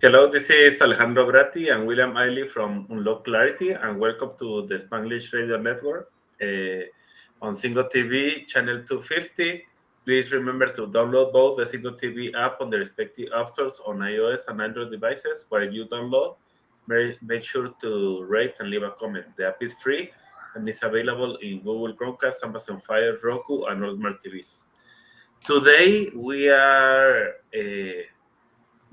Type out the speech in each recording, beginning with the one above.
Hello, this is Alejandro Bratti and William Isley from Unlock Clarity, and welcome to the Spanglish Radio Network on Single TV, channel 250. Please remember to download both the Single TV app on the respective app stores on iOS and Android devices. Where you download, make sure to rate and leave a comment. The app is free and is available in Google Chromecast, Amazon Fire, Roku, and all smart TVs. Today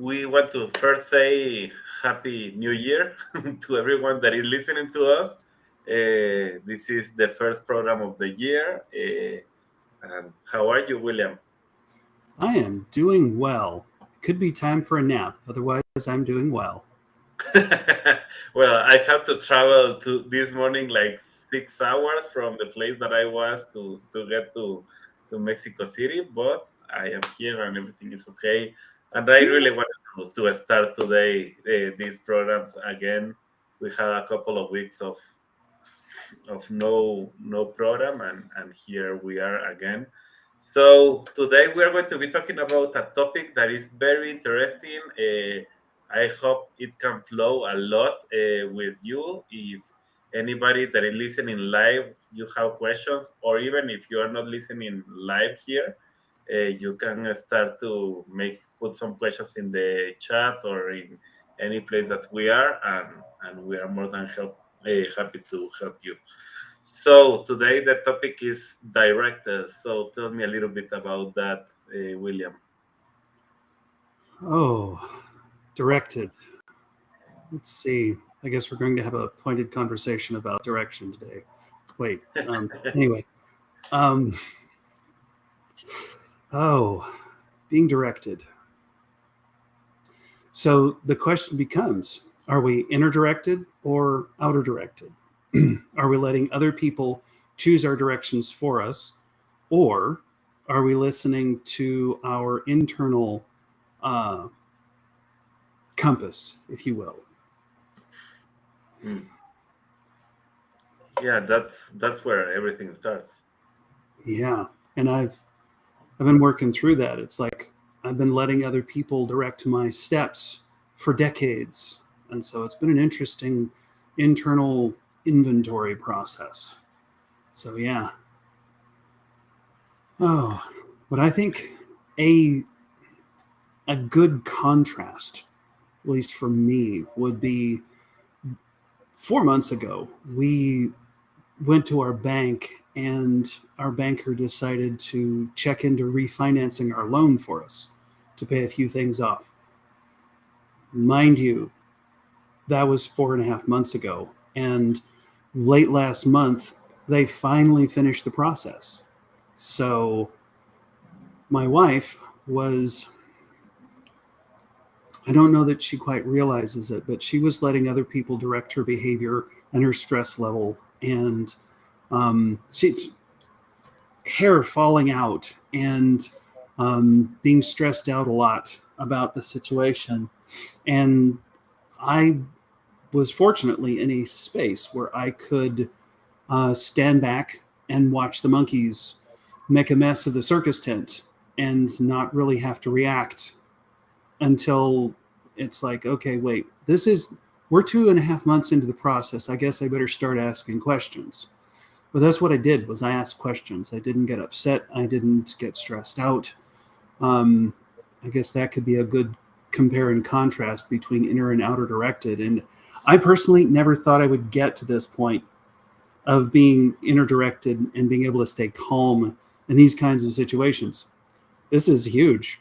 we want to first say Happy New Year to everyone that is listening to us. This is the first program of the year. And how are you, William? I am doing well. Could be time for a nap. Otherwise, I'm doing well. Well, I had to travel to this morning like 6 hours from the place that I was to get to Mexico City, but I am here and everything is okay. And I really wanted to start today these programs again. We had a couple of weeks of no program, and here we are again. So today we are going to be talking about a topic that is very interesting. I hope it can flow a lot with you. If anybody that is listening live, you have questions, or even if you are not listening live here, you can start to put some questions in the chat or in any place that we are, and we are more than happy to help you. So today the topic is directors. So tell me a little bit about that, William. Oh, directed. Let's see. I guess we're going to have a pointed conversation about direction today. Wait. Anyway. Being directed. So the question becomes, are we inner directed or outer directed? Are we letting other people choose our directions for us? Or are we listening to our internal compass, if you will? Yeah, that's where everything starts. Yeah, and I've been working through that. It's like I've been letting other people direct my steps for decades, and so it's been an interesting internal inventory process. So yeah. But I think a good contrast, at least for me, would be 4 months ago, we went to our bank and our banker decided to check into refinancing our loan for us to pay a few things off. Mind you, that was 4.5 months ago. And late last month, they finally finished the process. So my wife was, I don't know that she quite realizes it, but she was letting other people direct her behavior and her stress level, and hair falling out and being stressed out a lot about the situation. And I was fortunately in a space where I could stand back and watch the monkeys make a mess of the circus tent and not really have to react until it's like, okay, wait, we're 2.5 months into the process. I guess I better start asking questions. But that's what I did, was I asked questions. I didn't get upset. I didn't get stressed out. I guess that could be a good compare and contrast between inner and outer directed. And I personally never thought I would get to this point of being inner directed and being able to stay calm in these kinds of situations. This is huge.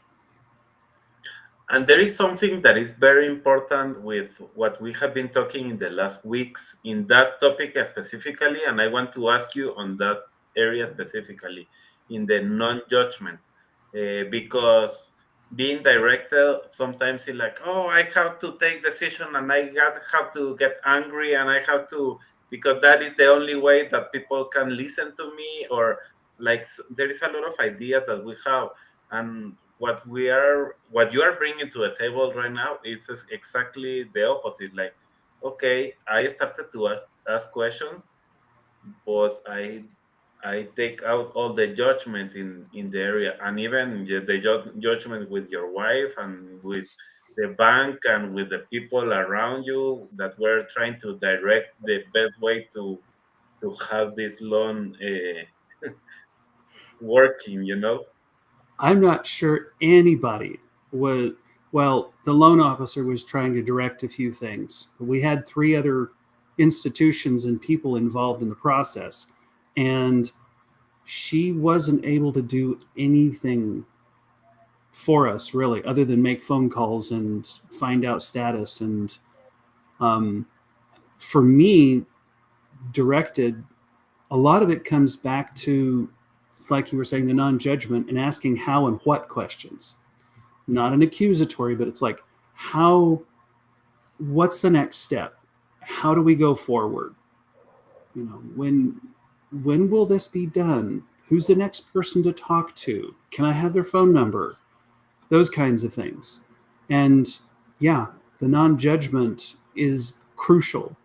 And there is something that is very important with what we have been talking in the last weeks in that topic specifically, and I want to ask you on that area specifically, in the non-judgment, because being directed sometimes it's like, oh, I have to take decision and have to get angry and I have to, because that is the only way that people can listen to me, or like there is a lot of ideas that we have, and what you are bringing to the table right now is exactly the opposite. Like, okay, I started to ask questions, but I take out all the judgment in the area, and even the judgment with your wife and the bank and with the people around you that were trying to direct the best way to have this loan working, you know? I'm not sure anybody was, well, the loan officer was trying to direct a few things. We had three other institutions and people involved in the process, and she wasn't able to do anything for us really, other than make phone calls and find out status. And um, for me, directed, a lot of it comes back to, like you were saying, the non-judgment and asking how and what questions. Not an accusatory, but it's like, how, what's the next step? How do we go forward? You know, when will this be done? Who's the next person to talk to? Can I have their phone number? Those kinds of things. And yeah, the non-judgment is crucial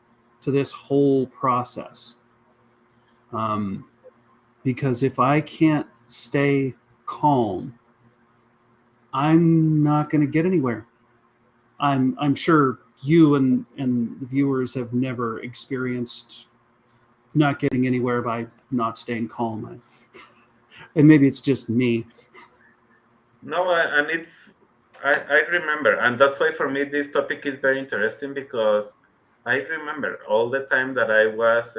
to this whole process. Um, because if I can't stay calm, I'm not going to get anywhere. I'm sure you and the viewers have never experienced not getting anywhere by not staying calm. And maybe it's just me. No, and I remember, and that's why for me this topic is very interesting because I remember all the time that I was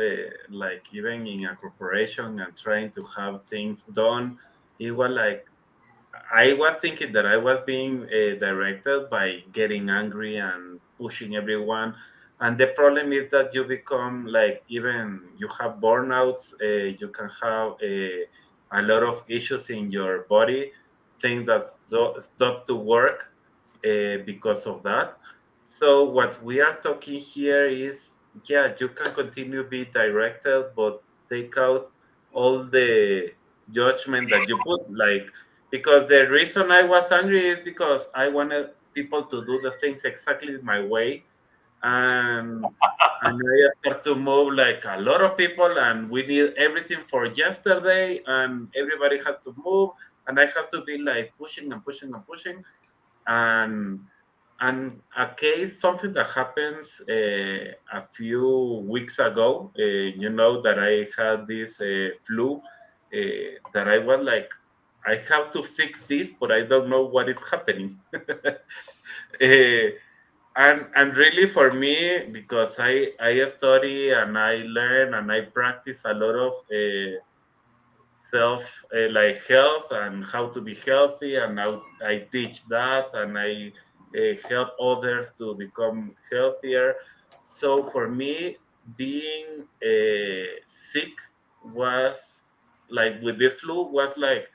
like even in a corporation and trying to have things done. It was like I was thinking that I was being directed by getting angry and pushing everyone. And the problem is that you become like, even you have burnouts, you can have a lot of issues in your body, things that stop to work because of that. So what we are talking here is, yeah, you can continue be directed, but take out all the judgment that you put, like, because the reason I was angry is because I wanted people to do the things exactly my way, and I start to move like a lot of people, and we need everything for yesterday, and everybody has to move, and I have to be like pushing and pushing and pushing, and a case, something that happens a few weeks ago, you know, that I had this flu, that I was like, I have to fix this, but I don't know what is happening. Eh, and really for me, because I study and I learn and I practice a lot of self like health and how to be healthy, and how I teach that, and I help others to become healthier. So for me, being sick was like, with this flu, was like,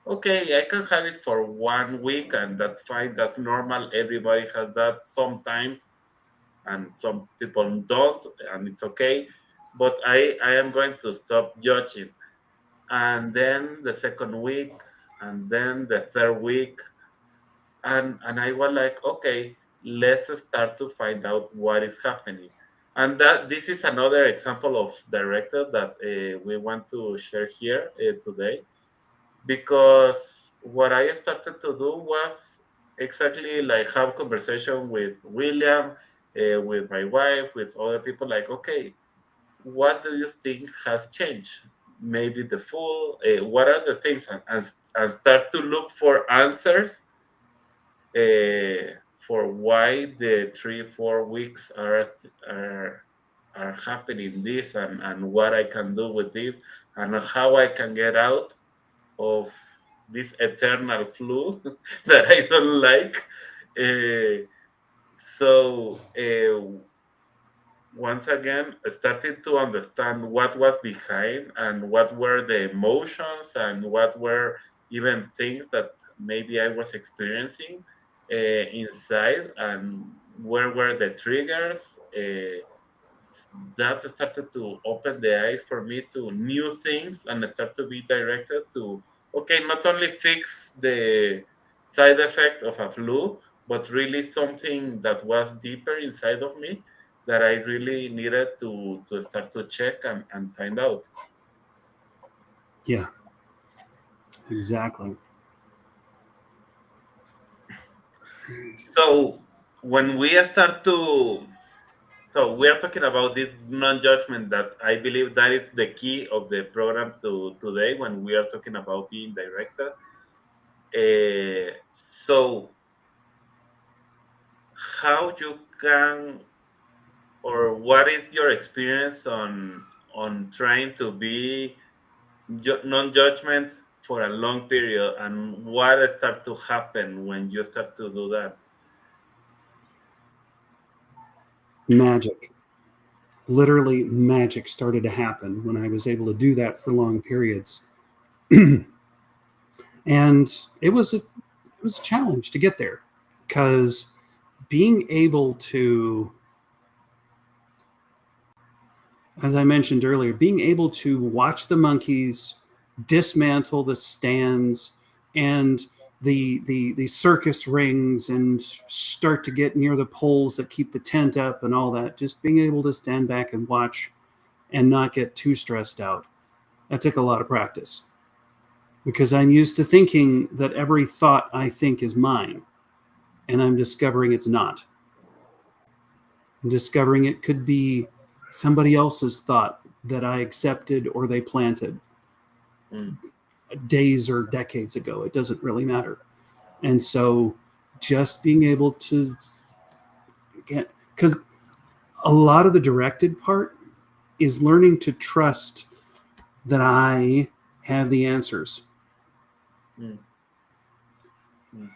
okay, I can have it for 1 week and that's fine, that's normal, everybody has that sometimes, and some people don't, and it's okay. But I am going to stop judging. And then the second week, and then the third week, and I was like, okay, let's start to find out what is happening. And that this is another example of director that we want to share here today, because what I started to do was exactly like have conversation with William, with my wife, with other people, like, okay, what do you think has changed? Maybe the full, what are the things? And start to look for answers for why the 3 4 weeks are happening this, and what I can do with this, and how I can get out of this eternal flu that I don't like. So once again, I started to understand what was behind, and what were the emotions, and what were even things that maybe I was experiencing inside, and where were the triggers. That started to open the eyes for me to new things, and start to be directed to, okay, not only fix the side effect of a flu, but really something that was deeper inside of me, that I really needed to start to check and find out. Yeah, exactly. So when we start to, so we are talking about this non-judgment that I believe that is the key of the program to today when we are talking about being directed. So how you can, or what is your experience on trying to be non-judgment for a long period, and what start to happen when you start to do that? Magic. Literally, magic started to happen when I was able to do that for long periods. And it was a challenge to get there because being able to, as I mentioned earlier, being able to watch the monkeys dismantle the stands and the circus rings and start to get near the poles that keep the tent up and all that, just being able to stand back and watch and not get too stressed out. That took a lot of practice because I'm used to thinking that every thought I think is mine, and I'm discovering it's not. I'm discovering it could be somebody else's thought that I accepted or they planted Mm, days or decades ago. It doesn't really matter. And so just being able to get, because a lot of the directed part is learning to trust that I have the answers. mm, mm.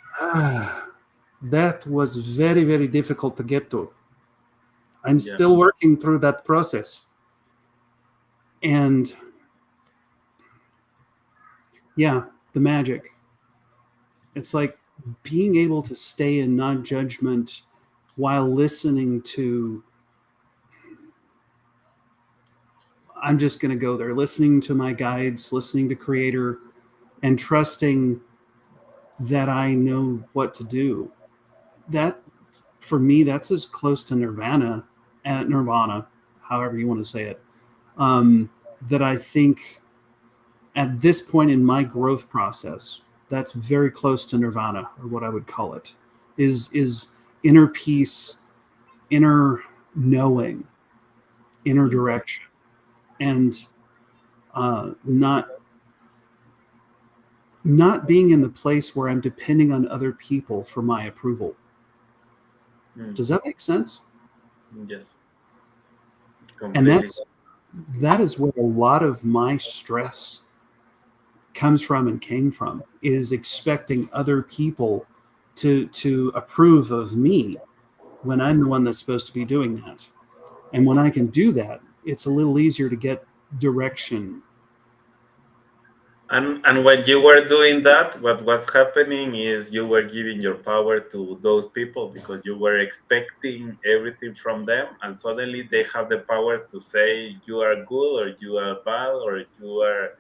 That was very, very difficult to get to. I'm Yeah. still working through that process. And yeah, the magic. It's like being able to stay in non judgment while listening to, I'm just going to go there, listening to my guides, listening to Creator, and trusting that I know what to do. That, for me, that's as close to nirvana, however you want to say it, that I think at this point in my growth process, that's very close to nirvana, or what I would call it, is inner peace, inner knowing, inner Mm, direction, and not being in the place where I'm depending on other people for my approval. mm. Does that make sense? Yes, And completely. that is where a lot of my stress comes from and came from, is expecting other people to approve of me when I'm the one that's supposed to be doing that. And when I can do that, it's a little easier to get direction. And when you were doing that, what was happening is you were giving your power to those people because you were expecting everything from them, and suddenly they have the power to say you are good or you are bad or you are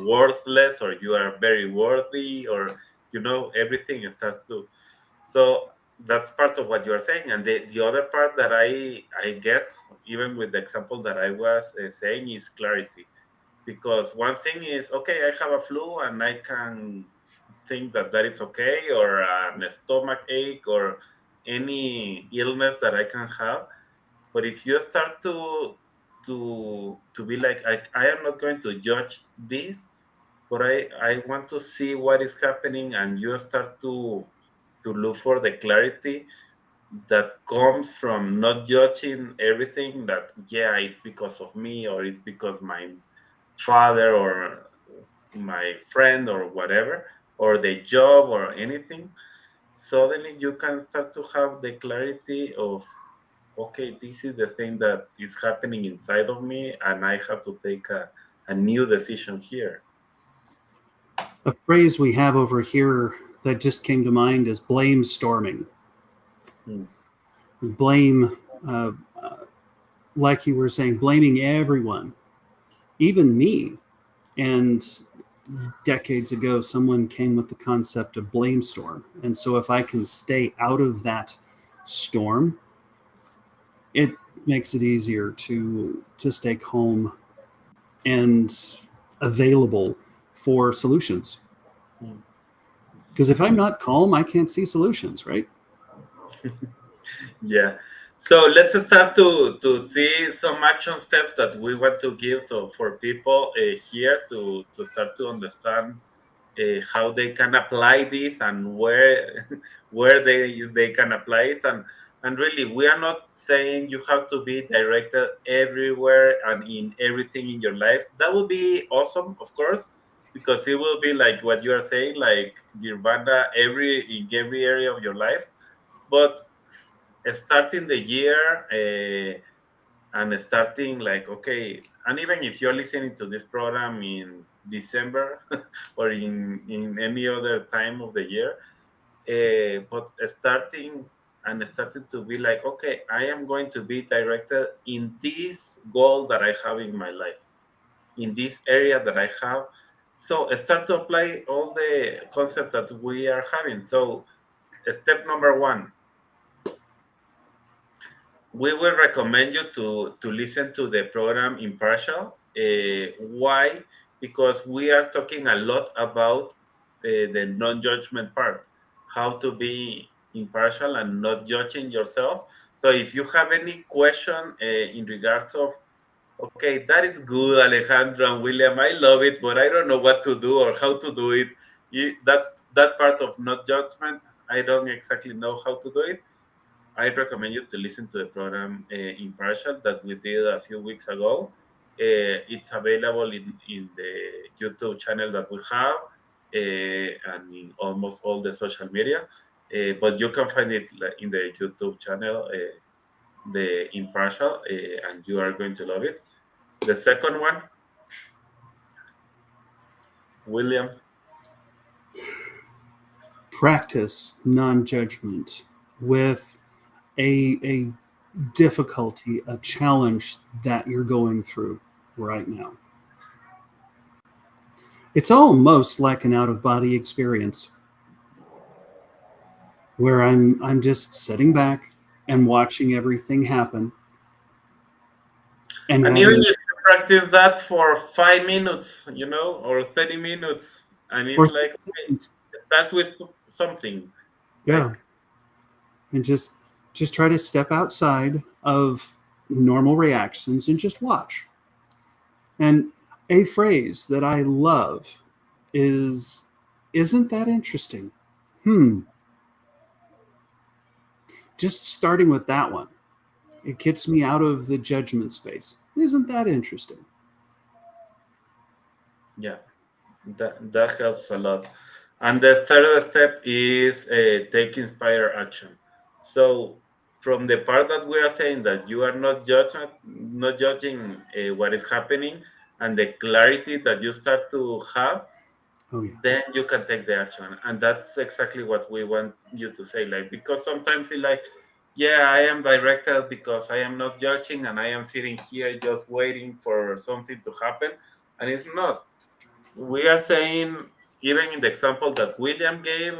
worthless or you are very worthy, or everything starts to. So that's part of what you are saying, and the other part that I get, even with the example that I was saying, is clarity. Because one thing is, okay, I have a flu and I can think that that is okay, or a stomach ache, or any illness that I can have. But if you start to be like, I am not going to judge this, but I want to see what is happening, and you start to look for the clarity that comes from not judging everything, that yeah, it's because of me, or it's because my father, or my friend, or whatever, or the job, or anything. Suddenly you can start to have the clarity of, okay, this is the thing that is happening inside of me, and I have to take a new decision here. A phrase we have over here that just came to mind is blame storming. Mm, Blame, uh, like you were saying, blaming everyone, even me. And decades ago, someone came with the concept of blame storm. And so if I can stay out of that storm, it makes it easier to stay calm and available for solutions. mm. Because if I'm not calm, I can't see solutions, right? Yeah. So let's start to see some action steps that we want to give to for people here to start to understand how they can apply this and where where they can apply it. And really, we are not saying you have to be directed everywhere and in everything in your life. That would be awesome, of course, because it will be like what you are saying, like nirvana in every area of your life. But starting the year and starting like, okay, and even if you're listening to this program in December or in any other time of the year, but starting to be like, okay, I am going to be directed in this goal that I have in my life, in this area that I have. So start to apply all the concepts that we are having. So step number one, we will recommend you to listen to the program Impartial. Why? Because we are talking a lot about the non-judgment part, how to be impartial and not judging yourself. So if you have any question in regards of, okay, that is good, Alejandro and William, I love it, but I don't know what to do or how to do it. That's that part of not judgment. I don't exactly know how to do it. I recommend you to listen to the program Impartial that we did a few weeks ago. It's available in the YouTube channel that we have and in almost all the social media. But you can find it like, in the YouTube channel, the Impartial, and you are going to love it. The second one, William. Practice non-judgment with a difficulty, a challenge that you're going through right now. It's almost like an out-of-body experience where I'm just sitting back and watching everything happen and And even having if you practice that for 5 minutes, or 30 minutes, and or it's 30 like, okay, seconds. start with something Yeah, like, and just try to step outside of normal reactions and just watch. And a phrase that I love is, isn't that interesting? Hmm. Just starting with that one, it gets me out of the judgment space. Isn't that interesting? yeah, that helps a lot. And the third step is take inspire action. So from the part that we are saying that you are not judging what is happening, and the clarity that you start to have, Oh yeah. then you can take the action. And that's exactly what we want you to say, like, because sometimes it's like, yeah, I am directed because I am not judging and I am sitting here just waiting for something to happen, and it's not. We are saying, even in the example that William gave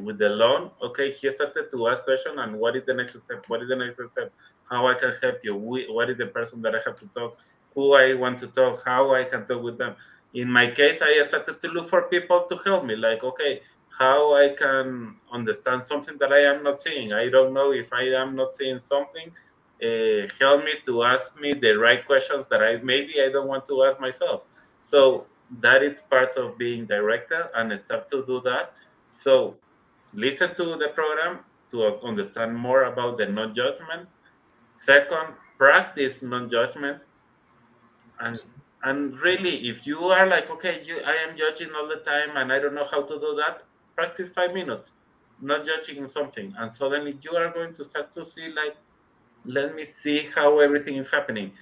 with the loan, okay, he started to ask question, and what is the next step? What is the next step? How I can help you? What is the person that I have to talk? Who I want to talk? How I can talk with them? In my case, I started to look for people to help me. Like, okay, how I can understand something that I am not seeing. I don't know if I am not seeing something. Help me to ask me the right questions that I don't want to ask myself. So that is part of being directed and start to do that. So listen to the program to understand more about the non-judgment. Second, practice non-judgment. and and really, if you are like, okay, I am judging all the time and I don't know how to do that, practice 5 minutes not judging something, and suddenly you are going to start to see like, let me see how everything is happening.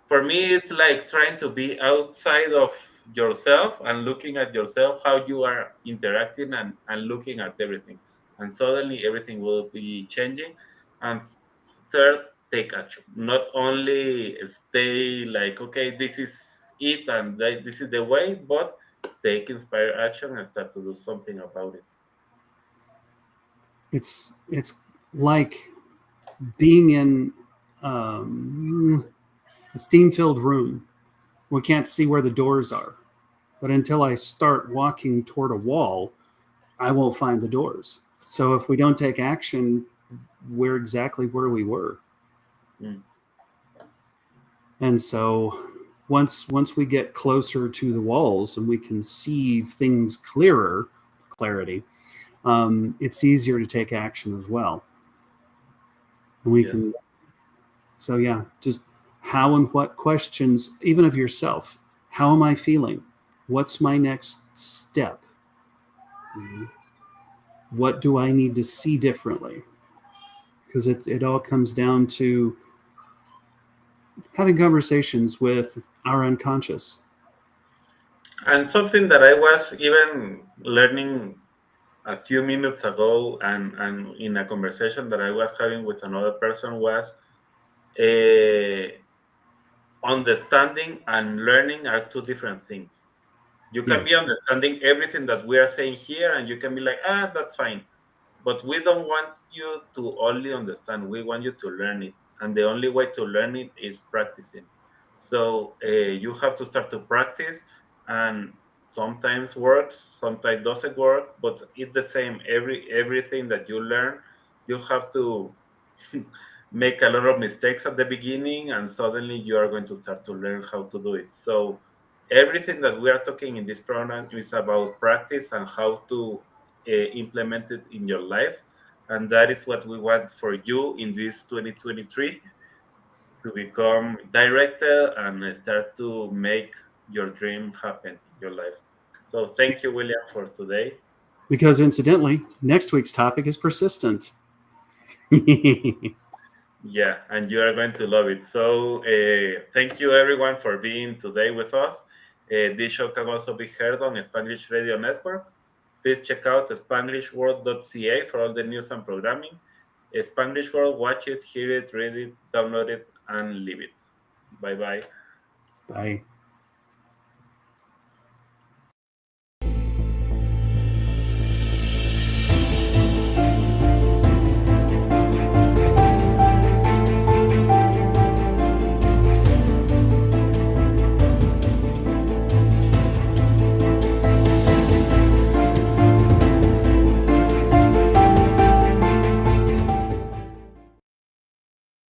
For me, it's like trying to be outside of yourself and looking at yourself, how you are interacting and looking at everything. And suddenly everything will be changing. And third, take action. Not only stay like, okay, this is it and this is the way, but take inspired action and start to do something about it. It's like being in um, a steam-filled room. We can't see where the doors are, but until I start walking toward a wall, I won't find the doors. So if we don't take action, we're exactly where we were. Mm. And so once we get closer to the walls and we can see things clarity, it's easier to take action as well. And we can, Yes. so yeah, just how and what questions, even of yourself. How am I feeling? What's my next step? Mhm. What do I need to see differently? Because it all comes down to having conversations with our unconscious. And something that I was even learning a few minutes ago, and in a conversation that I was having with another person, was uh, understanding and learning are two different things. You can be Yes. understanding everything that we are saying here, and you can be like, ah, that's fine. But we don't want you to only understand, we want you to learn it. And the only way to learn it is practicing. So you have to start to practice, and sometimes works, sometimes doesn't work, but it's the same. Everything that you learn, you have to make a lot of mistakes at the beginning, and suddenly you are going to start to learn how to do it. So everything that we are talking in this program is about practice and how to implement it in your life. And that is what we want for you in this 2023, to become directed and start to make your dream happen in your life. So thank you, William, for today. Because incidentally, next week's topic is persistent. Yeah, and you are going to love it. So thank you, everyone, for being today with us. This show can also be heard on Spanish Radio Network. Please check out SpanishWorld.ca for all the news and programming. Spanish World, watch it, hear it, read it, download it, and leave it. Bye bye. Bye.